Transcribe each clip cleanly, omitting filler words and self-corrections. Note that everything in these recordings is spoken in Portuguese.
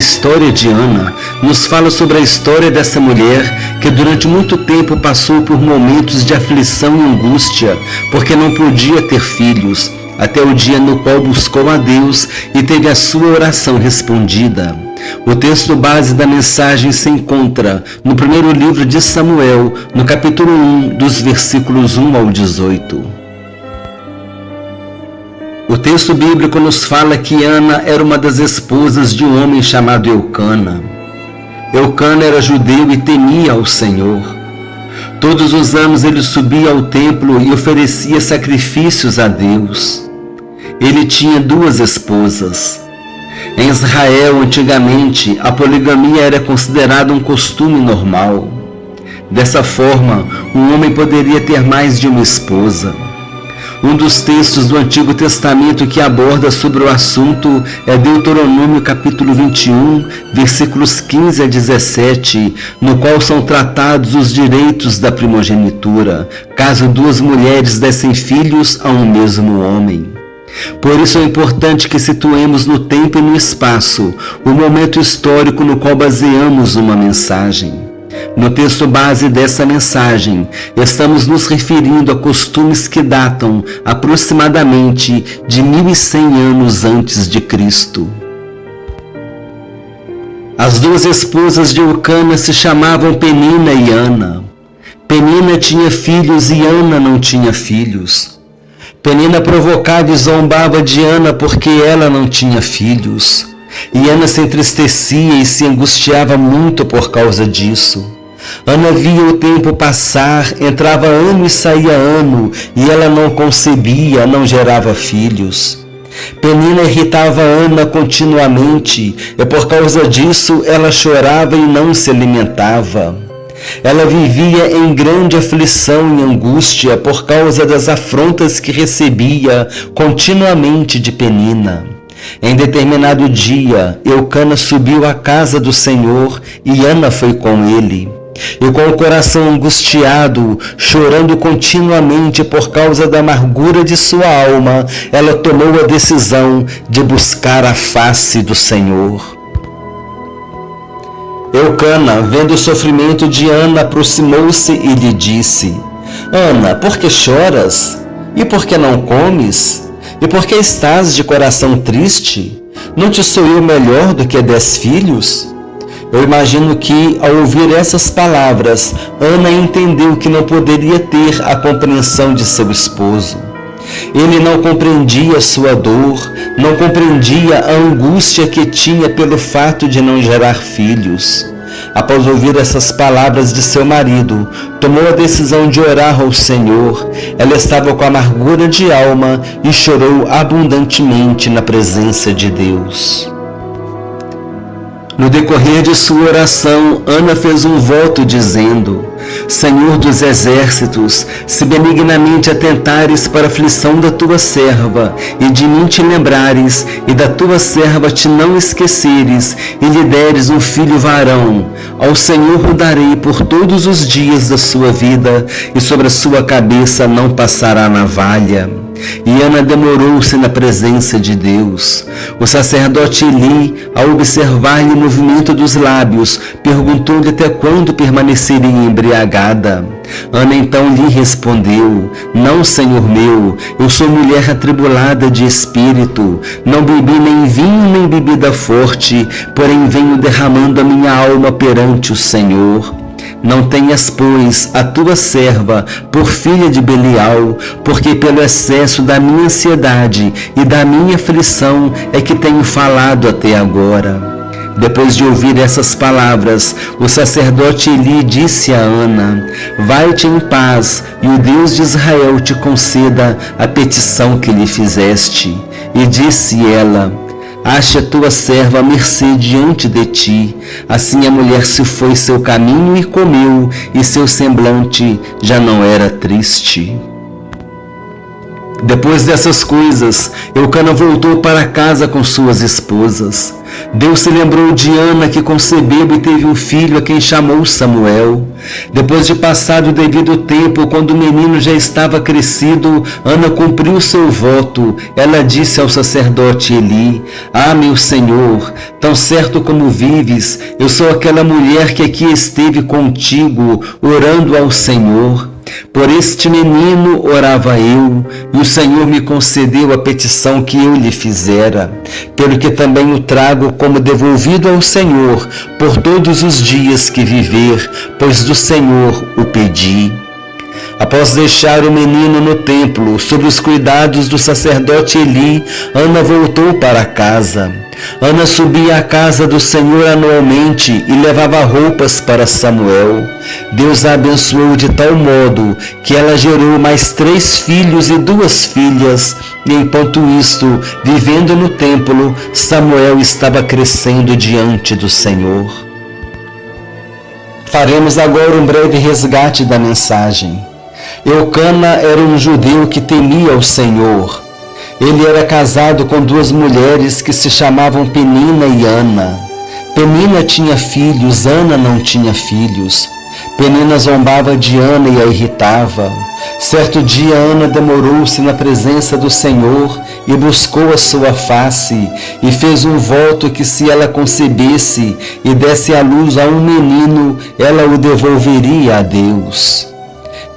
história de Ana nos fala sobre a história dessa mulher que durante muito tempo passou por momentos de aflição e angústia, porque não podia ter filhos, até o dia no qual buscou a Deus e teve a sua oração respondida. O texto base da mensagem se encontra no primeiro livro de Samuel, no capítulo 1, dos versículos 1 ao 18. O texto bíblico nos fala que Ana era uma das esposas de um homem chamado Eucana. Eucana era judeu e temia ao Senhor. Todos os anos ele subia ao templo e oferecia sacrifícios a Deus. Ele tinha 2 esposas. Em Israel, antigamente, a poligamia era considerada um costume normal. Dessa forma, um homem poderia ter mais de uma esposa. Um dos textos do Antigo Testamento que aborda sobre o assunto é Deuteronômio capítulo 21, versículos 15 a 17, no qual são tratados os direitos da primogenitura, caso 2 mulheres dessem filhos a um mesmo homem. Por isso é importante que situemos no tempo e no espaço o momento histórico no qual baseamos uma mensagem. No texto base dessa mensagem, estamos nos referindo a costumes que datam aproximadamente de 1100 anos antes de Cristo. As 2 esposas de Eucana se chamavam Penina e Ana. Penina tinha filhos e Ana não tinha filhos. Penina provocava e zombava de Ana porque ela não tinha filhos. E Ana se entristecia e se angustiava muito por causa disso. Ana via o tempo passar, entrava ano e saía ano, e ela não concebia, não gerava filhos. Penina irritava Ana continuamente, e por causa disso ela chorava e não se alimentava. Ela vivia em grande aflição e angústia por causa das afrontas que recebia continuamente de Penina. Em determinado dia, Eucana subiu à casa do Senhor e Ana foi com ele. E com o coração angustiado, chorando continuamente por causa da amargura de sua alma, ela tomou a decisão de buscar a face do Senhor. Eucana, vendo o sofrimento de Ana, aproximou-se e lhe disse: Ana, por que choras? E por que não comes? E por que estás de coração triste? Não te sou eu melhor do que 10 filhos? Eu imagino que, ao ouvir essas palavras, Ana entendeu que não poderia ter a compreensão de seu esposo. Ele não compreendia sua dor, não compreendia a angústia que tinha pelo fato de não gerar filhos. Após ouvir essas palavras de seu marido, tomou a decisão de orar ao Senhor. Ela estava com amargura de alma e chorou abundantemente na presença de Deus. No decorrer de sua oração, Ana fez um voto dizendo: Senhor dos exércitos, se benignamente atentares para a aflição da tua serva, e de mim te lembrares, e da tua serva te não esqueceres, e lhe deres um filho varão, ao Senhor o darei por todos os dias da sua vida, e sobre a sua cabeça não passará navalha. E Ana demorou-se na presença de Deus. O sacerdote Eli, ao observar-lhe o movimento dos lábios, perguntou-lhe até quando permaneceria embriagada. Ana então lhe respondeu: Não, Senhor meu, eu sou mulher atribulada de espírito, não bebi nem vinho nem bebida forte, porém venho derramando a minha alma perante o Senhor. Não tenhas, pois, a tua serva por filha de Belial, porque pelo excesso da minha ansiedade e da minha aflição é que tenho falado até agora. Depois de ouvir essas palavras, o sacerdote Eli disse a Ana: Vai-te em paz, e o Deus de Israel te conceda a petição que lhe fizeste. E disse ela: Ache a tua serva à mercê diante de ti. Assim a mulher se foi seu caminho e comeu, e seu semblante já não era triste. Depois dessas coisas, Eucana voltou para casa com suas esposas. Deus se lembrou de Ana, que concebeu e teve um filho, a quem chamou Samuel. Depois de passado o devido tempo, quando o menino já estava crescido, Ana cumpriu seu voto. Ela disse ao sacerdote Eli: "Ah, meu Senhor, tão certo como vives, eu sou aquela mulher que aqui esteve contigo, orando ao Senhor. Por este menino orava eu, e o Senhor me concedeu a petição que eu lhe fizera, pelo que também o trago como devolvido ao Senhor por todos os dias que viver, pois do Senhor o pedi." Após deixar o menino no templo, sob os cuidados do sacerdote Eli, Ana voltou para casa. Ana subia à casa do Senhor anualmente e levava roupas para Samuel. Deus a abençoou de tal modo que ela gerou mais 3 filhos e 2 filhas, e enquanto isto, vivendo no templo, Samuel estava crescendo diante do Senhor. Faremos agora um breve resgate da mensagem. Eucana era um judeu que temia o Senhor. Ele era casado com 2 mulheres que se chamavam Penina e Ana. Penina tinha filhos, Ana não tinha filhos. Penina zombava de Ana e a irritava. Certo dia, Ana demorou-se na presença do Senhor e buscou a sua face, e fez um voto que, se ela concebesse e desse à luz a um menino, ela o devolveria a Deus.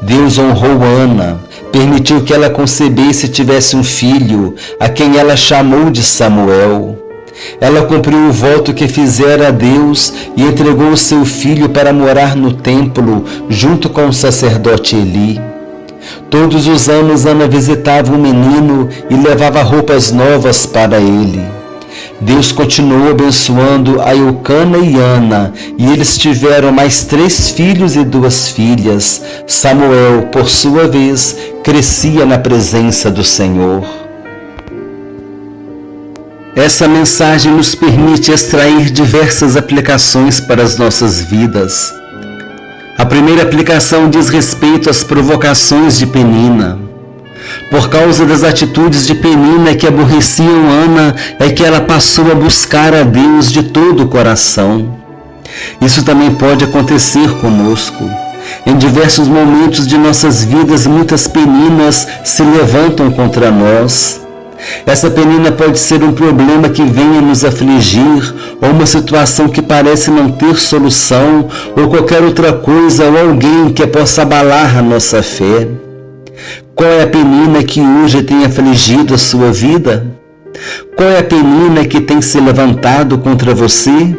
Deus honrou Ana, permitiu que ela concebesse e tivesse um filho, a quem ela chamou de Samuel. Ela cumpriu o voto que fizera a Deus e entregou o seu filho para morar no templo, junto com o sacerdote Eli. Todos os anos Ana visitava o menino e levava roupas novas para ele. Deus continuou abençoando a Eucana e Ana, e eles tiveram mais 3 filhos e 2 filhas. Samuel, por sua vez, crescia na presença do Senhor. Essa mensagem nos permite extrair diversas aplicações para as nossas vidas. A primeira aplicação diz respeito às provocações de Penina. Por causa das atitudes de Penina que aborreciam Ana, é que ela passou a buscar a Deus de todo o coração. Isso também pode acontecer conosco. Em diversos momentos de nossas vidas, muitas peninas se levantam contra nós. Essa penina pode ser um problema que venha nos afligir, ou uma situação que parece não ter solução, ou qualquer outra coisa ou alguém que possa abalar a nossa fé. Qual é a penina que hoje tem afligido a sua vida? Qual é a penina que tem se levantado contra você?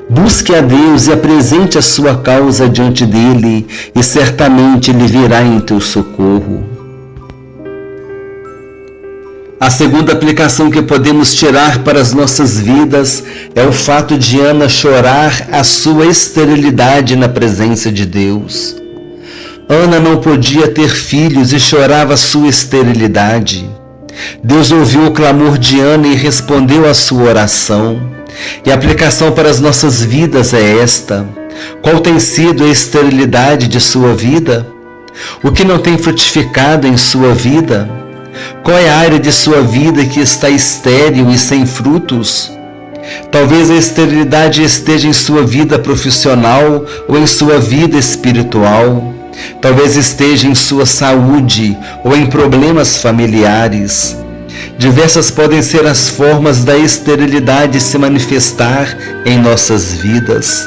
Busque a Deus e apresente a sua causa diante dele, e certamente ele virá em teu socorro. A segunda aplicação que podemos tirar para as nossas vidas é o fato de Ana chorar a sua esterilidade na presença de Deus. Ana não podia ter filhos e chorava a sua esterilidade. Deus ouviu o clamor de Ana e respondeu à sua oração. E a aplicação para as nossas vidas é esta: qual tem sido a esterilidade de sua vida? O que não tem frutificado em sua vida? Qual é a área de sua vida que está estéril e sem frutos? Talvez a esterilidade esteja em sua vida profissional ou em sua vida espiritual. Talvez esteja em sua saúde ou em problemas familiares. Diversas podem ser as formas da esterilidade se manifestar em nossas vidas.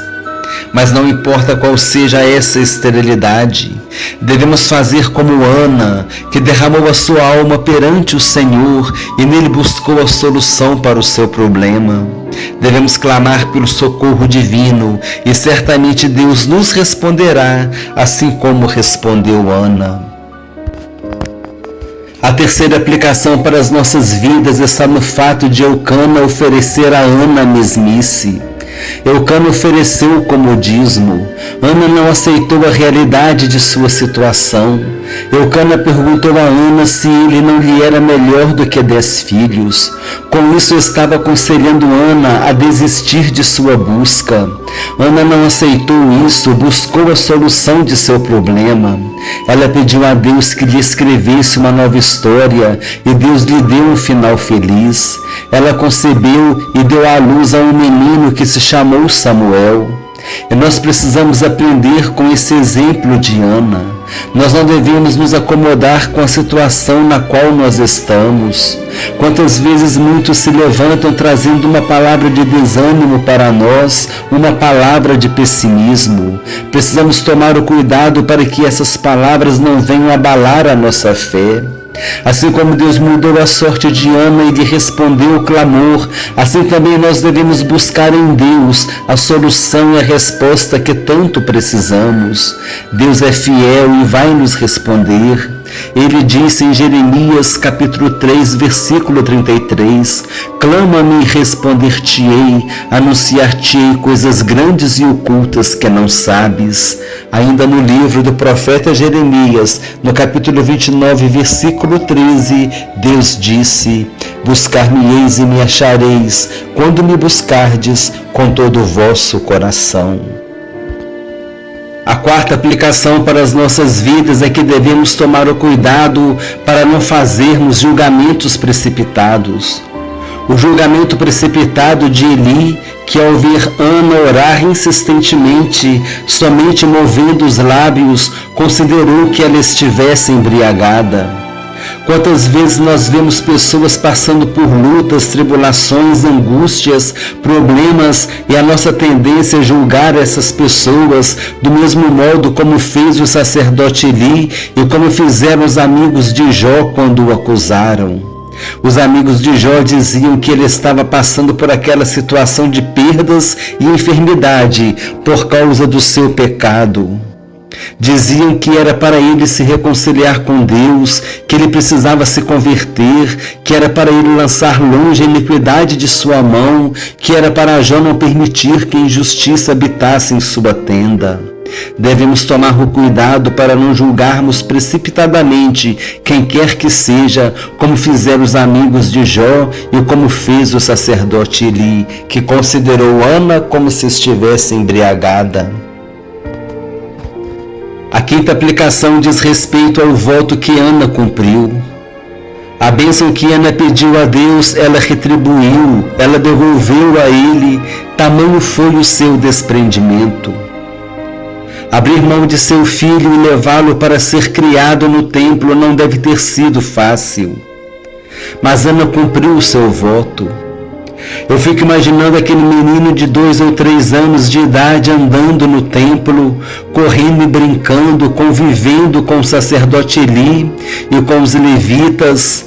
Mas não importa qual seja essa esterilidade, devemos fazer como Ana, que derramou a sua alma perante o Senhor e nele buscou a solução para o seu problema. Devemos clamar pelo socorro divino e certamente Deus nos responderá, assim como respondeu Ana. A terceira aplicação para as nossas vidas está no fato de Eucana oferecer a Ana a mesmice. Eucana ofereceu como dízimo. Ana não aceitou a realidade de sua situação. Eucana perguntou a Ana se ele não lhe era melhor do que 10 filhos. Com isso estava aconselhando Ana a desistir de sua busca. Ana não aceitou isso, buscou a solução de seu problema. Ela pediu a Deus que lhe escrevesse uma nova história e Deus lhe deu um final feliz. Ela concebeu e deu à luz a um menino que se chamou Samuel. E nós precisamos aprender com esse exemplo de Ana. Nós não devemos nos acomodar com a situação na qual nós estamos. Quantas vezes muitos se levantam trazendo uma palavra de desânimo para nós, uma palavra de pessimismo. Precisamos tomar o cuidado para que essas palavras não venham abalar a nossa fé. Assim como Deus mudou a sorte de Ana e lhe respondeu o clamor, assim também nós devemos buscar em Deus a solução e a resposta que tanto precisamos. Deus é fiel e vai nos responder. Ele disse em Jeremias capítulo 3, versículo 33, clama-me e responder-te-ei, anunciar-te-ei coisas grandes e ocultas que não sabes. Ainda no livro do profeta Jeremias, no capítulo 29, versículo 13, Deus disse, buscar-me-eis e me achareis, quando me buscardes com todo o vosso coração. A quarta aplicação para as nossas vidas é que devemos tomar o cuidado para não fazermos julgamentos precipitados. O julgamento precipitado de Eli, que ao ver Ana orar insistentemente, somente movendo os lábios, considerou que ela estivesse embriagada. Quantas vezes nós vemos pessoas passando por lutas, tribulações, angústias, problemas e a nossa tendência é julgar essas pessoas do mesmo modo como fez o sacerdote Eli e como fizeram os amigos de Jó quando o acusaram. Os amigos de Jó diziam que ele estava passando por aquela situação de perdas e enfermidade por causa do seu pecado. Diziam que era para ele se reconciliar com Deus, que ele precisava se converter, que era para ele lançar longe a iniquidade de sua mão, que era para Jó não permitir que a injustiça habitasse em sua tenda. Devemos tomar o cuidado para não julgarmos precipitadamente quem quer que seja, como fizeram os amigos de Jó e como fez o sacerdote Eli, que considerou Ana como se estivesse embriagada. A quinta aplicação diz respeito ao voto que Ana cumpriu. A bênção que Ana pediu a Deus, ela retribuiu, ela devolveu a ele, tamanho foi o seu desprendimento. Abrir mão de seu filho e levá-lo para ser criado no templo não deve ter sido fácil. Mas Ana cumpriu o seu voto. Eu fico imaginando aquele menino de 2 ou 3 anos de idade andando no templo, correndo e brincando, convivendo com o sacerdote Eli e com os levitas.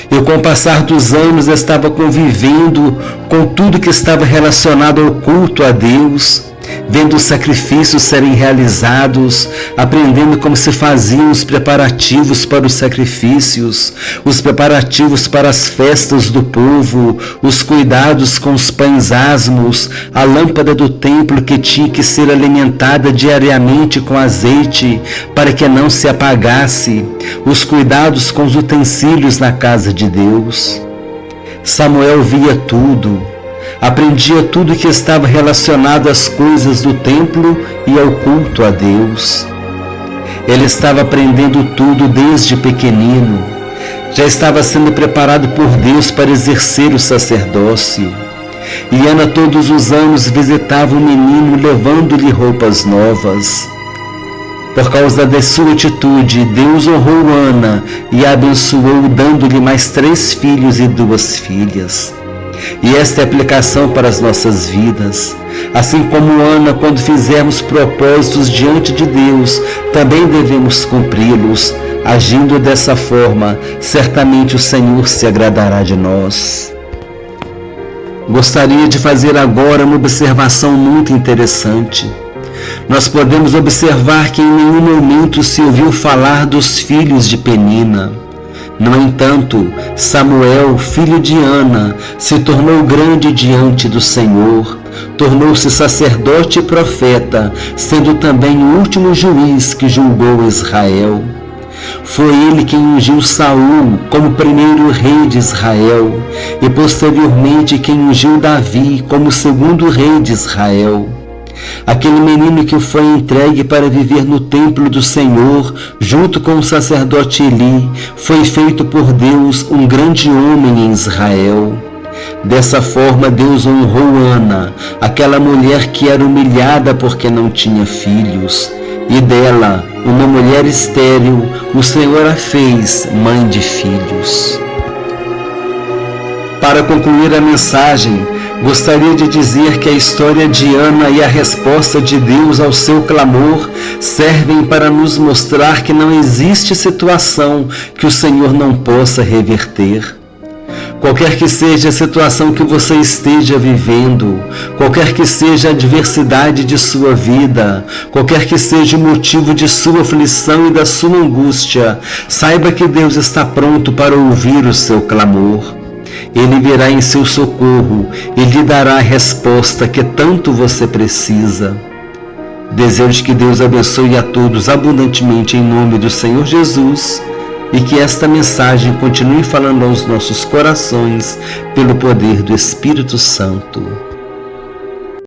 E com o passar dos anos estava convivendo com tudo que estava relacionado ao culto a Deus, vendo os sacrifícios serem realizados, aprendendo como se faziam os preparativos para os sacrifícios, os preparativos para as festas do povo, os cuidados com os pães asmos, a lâmpada do templo que tinha que ser alimentada diariamente com azeite para que não se apagasse, os cuidados com os utensílios na casa de Deus. Samuel via tudo. Aprendia tudo que estava relacionado às coisas do templo e ao culto a Deus. Ele estava aprendendo tudo desde pequenino. Já estava sendo preparado por Deus para exercer o sacerdócio. E Ana todos os anos visitava o menino levando-lhe roupas novas. Por causa da sua atitude, Deus honrou Ana e a abençoou, dando-lhe mais 3 filhos e 2 filhas. E esta é a aplicação para as nossas vidas. Assim como Ana, quando fizermos propósitos diante de Deus, também devemos cumpri-los. Agindo dessa forma, certamente o Senhor se agradará de nós. Gostaria de fazer agora uma observação muito interessante. Nós podemos observar que em nenhum momento se ouviu falar dos filhos de Penina. No entanto, Samuel, filho de Ana, se tornou grande diante do Senhor, tornou-se sacerdote e profeta, sendo também o último juiz que julgou Israel. Foi ele quem ungiu Saul como primeiro rei de Israel, e posteriormente quem ungiu Davi como segundo rei de Israel. aquele menino que foi entregue para viver no templo do Senhor, junto com o sacerdote Eli, foi feito por Deus um grande homem em Israel. Dessa forma, Deus honrou Ana, aquela mulher que era humilhada porque não tinha filhos. E dela, uma mulher estéril, o Senhor a fez mãe de filhos. Para concluir a mensagem, gostaria de dizer que a história de Ana e a resposta de Deus ao seu clamor servem para nos mostrar que não existe situação que o Senhor não possa reverter. Qualquer que seja a situação que você esteja vivendo, qualquer que seja a adversidade de sua vida, qualquer que seja o motivo de sua aflição e da sua angústia, saiba que Deus está pronto para ouvir o seu clamor. Ele virá em seu socorro e lhe dará a resposta que tanto você precisa. Desejo que Deus abençoe a todos abundantemente em nome do Senhor Jesus e que esta mensagem continue falando aos nossos corações pelo poder do Espírito Santo.